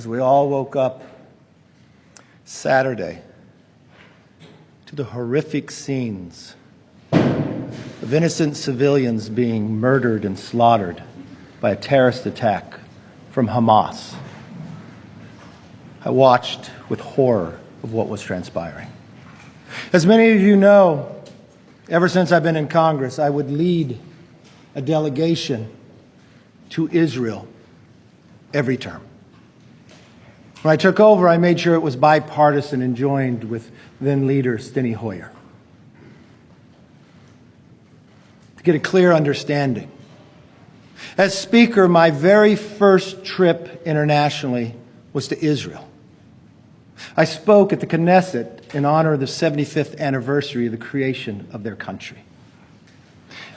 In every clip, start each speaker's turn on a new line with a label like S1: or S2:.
S1: as we all woke up Saturday to the horrific scenes of innocent civilians being murdered and slaughtered by a terrorist attack from Hamas. I watched with horror of what was transpiring. As many of you know, ever since I've been in Congress, I would lead a delegation to Israel every term. When I took over, I made sure it was bipartisan and joined with then leader Steny Hoyer to get a clear understanding. As Speaker, my very first trip internationally was to Israel. I spoke at the Knesset in honor of the 75th anniversary of the creation of their country.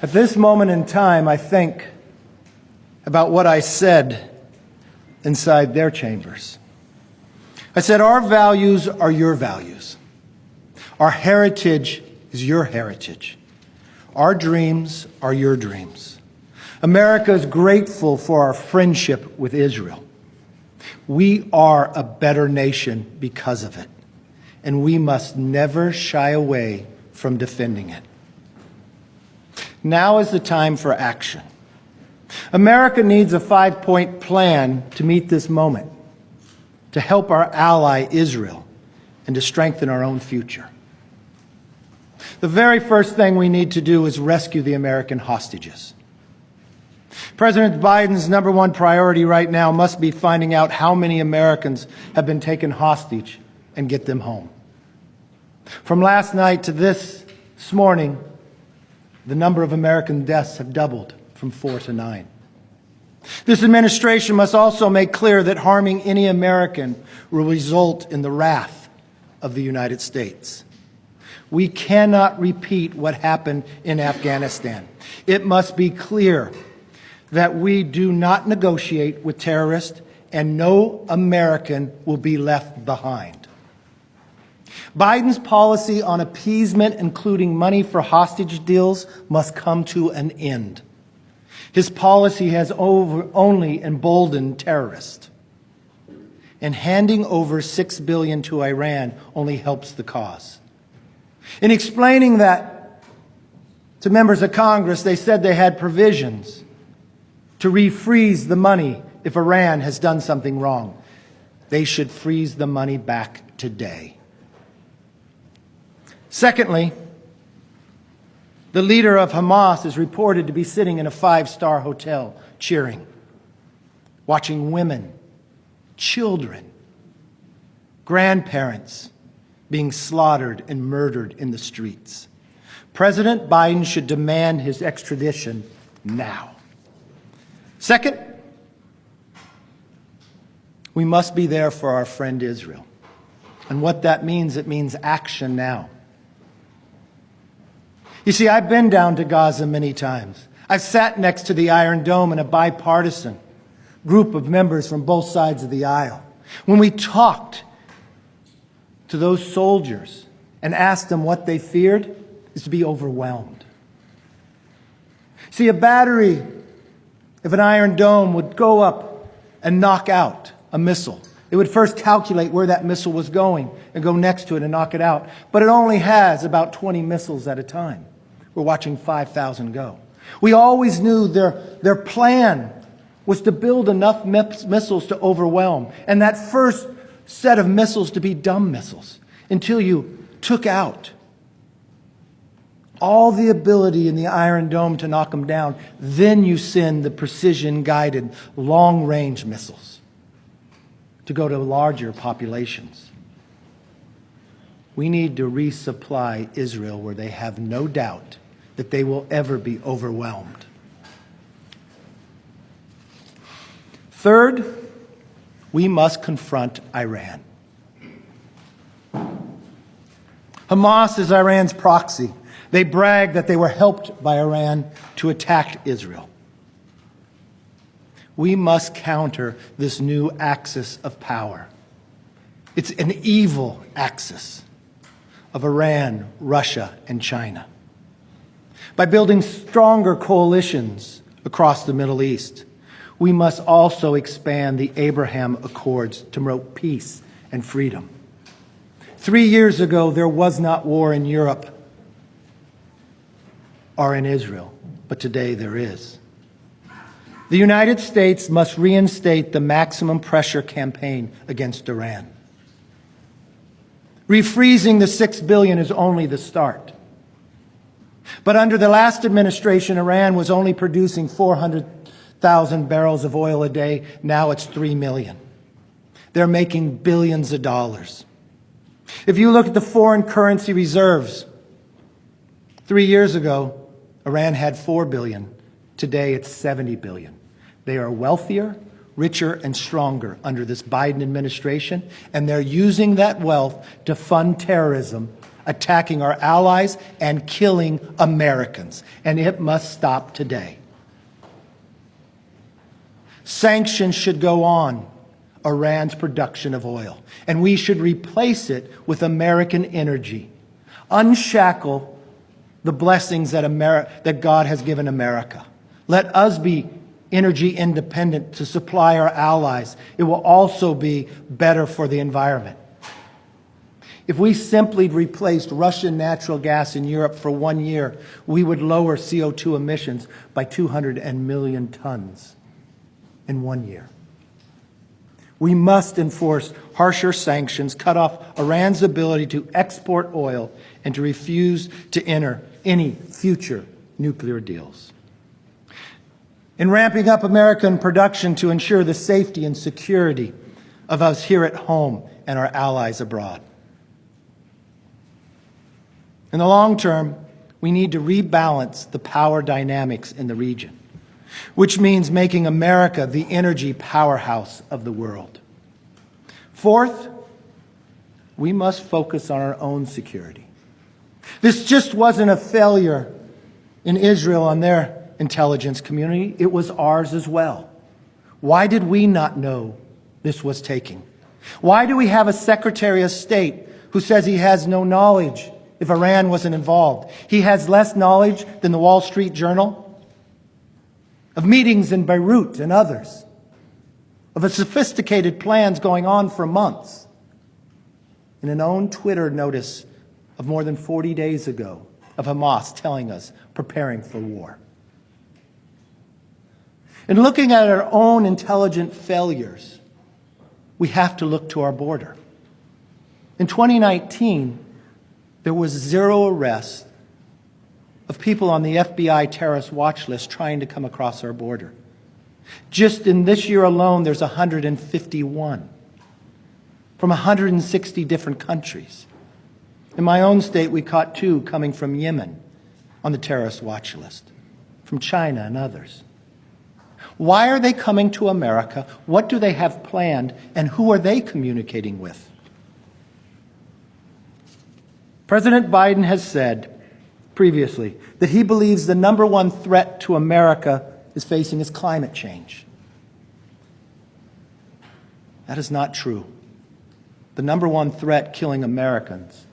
S1: At this moment in time, I think about what I said inside their chambers. I said, our values are your values. Our heritage is your heritage. Our dreams are your dreams. America is grateful for our friendship with Israel. We are a better nation because of it, and we must never shy away from defending it. Now is the time for action. America needs a 5-point plan to meet this moment, to help our ally Israel, and to strengthen our own future. The very first thing we need to do is rescue the American hostages. President Biden's number one priority right now must be finding out how many Americans have been taken hostage and get them home. From last night to this morning, the number of American deaths have doubled from 4 to 9. This administration must also make clear that harming any American will result in the wrath of the United States. We cannot repeat what happened in Afghanistan. It must be clear that we do not negotiate with terrorists and no American will be left behind. Biden's policy on appeasement, including money for hostage deals, must come to an end. His policy has only emboldened terrorists. And handing over $6 billion to Iran only helps the cause. In explaining that to members of Congress, they said they had provisions to refreeze the money if Iran has done something wrong. They should freeze the money back today. Secondly, the leader of Hamas is reported to be sitting in a 5-star hotel cheering, watching women, children, grandparents being slaughtered and murdered in the streets. President Biden should demand his extradition now. Second, we must be there for our friend Israel. And what that means, it means action now. You see, I've been down to Gaza many times. I've sat next to the Iron Dome in a bipartisan group of members from both sides of the aisle. When we talked to those soldiers and asked them what they feared, is to be overwhelmed. See, a battery of an Iron Dome would go up and knock out a missile. It would first calculate where that missile was going and go next to it and knock it out. But it only has about 20 missiles at a time. We're watching 5,000 go. We always knew their plan was to build enough missiles to overwhelm. And that first set of missiles to be dumb missiles until you took out all the ability in the Iron Dome to knock them down. Then you send the precision-guided long-range missiles to go to larger populations. We need to resupply Israel where they have no doubt that they will ever be overwhelmed. Third, we must confront Iran. Hamas is Iran's proxy. They brag that they were helped by Iran to attack Israel. We must counter this new axis of power. It's an evil axis of Iran, Russia, and China. By building stronger coalitions across the Middle East, we must also expand the Abraham Accords to promote peace and freedom. 3 years ago, there was not war in Europe or in Israel, but today there is. The United States must reinstate the maximum pressure campaign against Iran. Refreezing the $6 billion is only the start. But under the last administration, Iran was only producing 400,000 barrels of oil a day. Now it's 3 million. They're making billions of dollars. If you look at the foreign currency reserves, 3 years ago, Iran had 4 billion. Today it's 70 billion. They are wealthier, richer, and stronger under this Biden administration, and they're using that wealth to fund terrorism, attacking our allies and killing Americans. And it must stop today. Sanctions should go on Iran's production of oil, and we should replace it with American energy. Unshackle the blessings that God has given America. Let us be energy independent to supply our allies. It will also be better for the environment. If we simply replaced Russian natural gas in Europe for 1 year, we would lower CO2 emissions by 200 million tons in 1 year. We must enforce harsher sanctions, cut off Iran's ability to export oil, and to refuse to enter any future nuclear deals. In ramping up American production to ensure the safety and security of us here at home and our allies abroad. In the long term, we need to rebalance the power dynamics in the region, which means making America the energy powerhouse of the world. Fourth, we must focus on our own security. This just wasn't a failure in Israel on their intelligence community. It was ours as well. Why did we not know this was taking? Why do we have a Secretary of State who says he has no knowledge if Iran wasn't involved? He has less knowledge than the Wall Street Journal of meetings in Beirut and others, of a sophisticated plans going on for months. In an own Twitter notice of more than 40 days ago of Hamas telling us preparing for war. In looking at our own intelligent failures, we have to look to our border. In 2019, there was 0 arrests of people on the FBI terrorist watch list trying to come across our border. Just in this year alone, there's 151 from 160 different countries. In my own state, we caught 2 coming from Yemen on the terrorist watch list, from China and others. Why are they coming to America? What do they have planned? And who are they communicating with? President Biden has said previously that he believes the number one threat to America is facing is climate change. That is not true. The number one threat killing Americans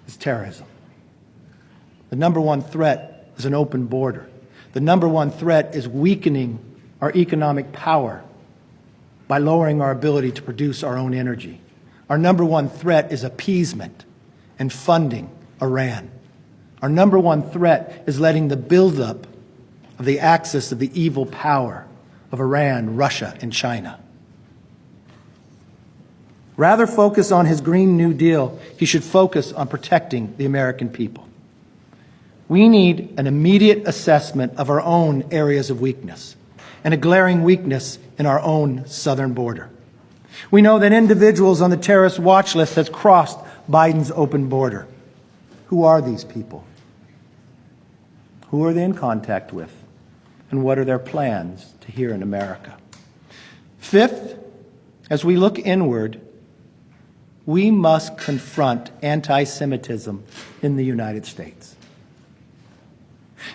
S1: is terrorism. The number one threat is an open border. The number one threat is weakening our economic power by lowering our ability to produce our own energy. Our number one threat is appeasement and funding Iran. Our number one threat is letting the buildup of the axis of the evil power of Iran, Russia, and China. Rather focus on his Green New Deal, he should focus on protecting the American people. We need an immediate assessment of our own areas of weakness and a glaring weakness in our own southern border. We know that individuals on the terrorist watch list has crossed Biden's open border. Who are these people? Who are they in contact with? And what are their plans to here in America? Fifth, as we look inward, we must confront anti-Semitism in the United States.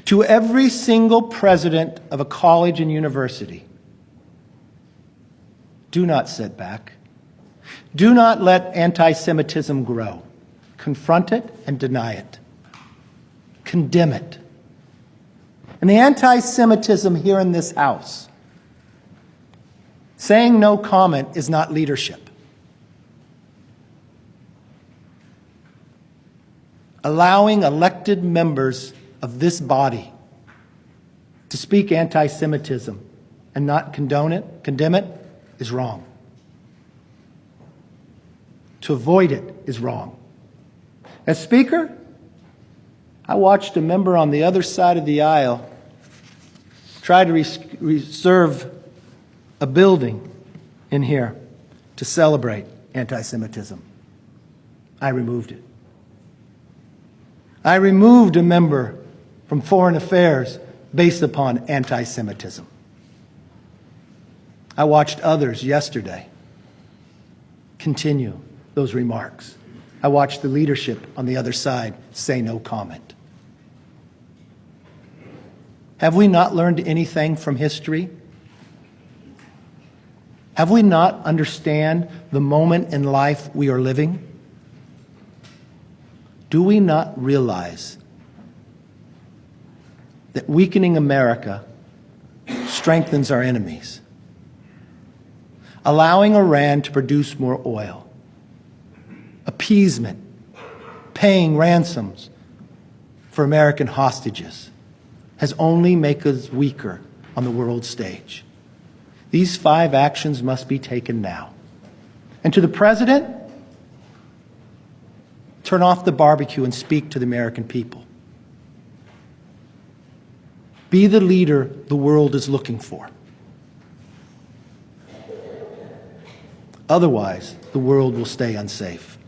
S1: To every single president of a college and university, do not sit back. Do not let anti-Semitism grow. Confront it and deny it. Condemn it. And the anti-Semitism here in this House Saying no comment is not leadership. Allowing elected members of this body to speak anti-Semitism and not condemn it is wrong. To avoid it is wrong. As Speaker, I watched a member on the other side of the aisle try to reserve a building in here to celebrate anti-Semitism. I removed it. I removed a member from Foreign Affairs based upon anti-Semitism. I watched others yesterday continue those remarks. I watched the leadership on the other side say no comment. Have we not learned anything from history? Have we not understand the moment in life we are living? Do we not realize that weakening America strengthens our enemies? Allowing Iran to produce more oil, appeasement, paying ransoms for American hostages has only made us weaker on the world stage. These 5 actions must be taken now. And to the President, turn off the barbecue and speak to the American people. Be the leader the world is looking for. Otherwise, the world will stay unsafe.